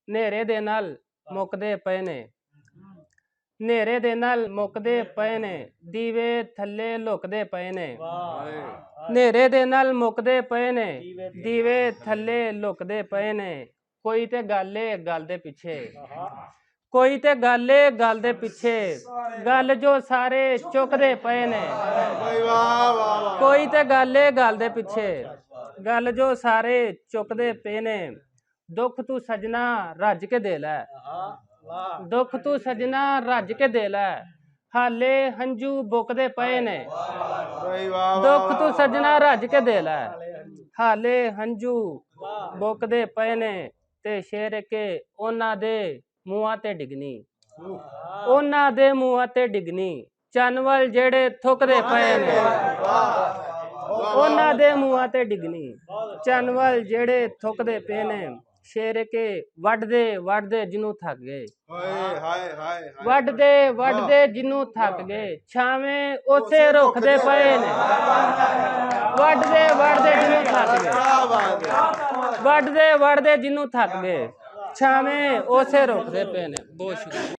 ਨੇਰੇ ਦੇ ਨਾਲ ਮੁੱਕਦੇ ਪਏ ਨੇ, ਨੇਰੇ ਦੇ ਨਾਲ ਮੁੱਕਦੇ ਪਏ ਨੇ, ਦੀਵੇ ਥੱਲੇ ਲੁਕਦੇ ਪਏ ਨੇ। ਨੇਰੇ ਦੇ ਨਾਲ ਮੁੱਕਦੇ ਪਏ ਨੇ, ਦੀਵੇ ਥੱਲੇ ਲੁਕਦੇ ਪਏ ਨੇ। ਕੋਈ ਤੇ ਗੱਲ ਏ ਗੱਲ ਦੇ ਪਿੱਛੇ, ਕੋਈ ਤੇ ਗੱਲ ਏ ਗੱਲ ਦੇ ਪਿੱਛੇ, ਗੱਲ ਜੋ ਸਾਰੇ ਚੁੱਕਦੇ ਪਏ ਨੇ। ਕੋਈ ਤੇ ਗੱਲ ਏ ਗੱਲ ਦੇ ਪਿੱਛੇ, ਗੱਲ ਜੋ ਸਾਰੇ ਚੁੱਕਦੇ ਪਏ ਨੇ। ਦੁੱਖ ਤੂੰ ਸਜਣਾ ਰੱਜ ਕੇ ਦੇ ਲੈ, ਦੁੱਖ ਤੂੰ ਸਜਣਾ ਰੱਜ ਕੇ ਦੇ ਲੈ, ਹਾਲੇ ਹੰਝੂ ਬੁੱਕਦੇ ਪਏ ਨੇ। ਦੁੱਖ ਤੂੰ ਸਜਣਾ ਰੱਜ ਕੇ ਦੇ ਲੈ, ਹਾਲੇ ਹੰਝੂ ਬੁੱਕਦੇ ਪਏ ਨੇ। ਤੇ ਸ਼ੇਰ ਕੇ ਉਹਨਾਂ ਦੇ ਮੂੰਹਾਂ ਤੇ ਡਿੱਗਣੀ, ਉਹਨਾਂ ਦੇ ਮੂੰਹਾਂ ਤੇ ਡਿੱਗਣੀ, ਚੰਨ ਵੱਲ ਜਿਹੜੇ ਥੁੱਕਦੇ ਪਏ ਨੇ। ਉਹਨਾਂ ਦੇ ਮੂੰਹਾਂ ਤੇ ਡਿੱਗਣੀ, ਚੰਨ ਵੱਲ ਜਿਹੜੇ ਥੁੱਕਦੇ ਪਏ ਨੇ। ਸ਼ੇਰ ਕੇ ਵੱਢਦੇ ਵੱਢਦੇ ਜਿਹਨੂੰ ਥੱਕ ਗਏ, ਵੱਢਦੇ ਵੱਢਦੇ ਜਿਹਨੂੰ ਥੱਕ ਗਏ, ਛਾਵੇਂ ਉਸੇ ਰੁੱਖਦੇ ਪਏ ਨੇ। ਵੱਢਦੇ ਵੱਢਦੇ ਜਿਹਨੂੰ ਥੱਕ ਗਏ, ਵੱਢਦੇ ਵੱਢਦੇ ਜਿਹਨੂੰ ਥੱਕ ਗਏ, ਛਾਵੇਂ ਉਸੇ ਰੁੱਖਦੇ ਪਏ ਨੇ। ਬਹੁਤ ਸ਼ੁਕਰੀਆ।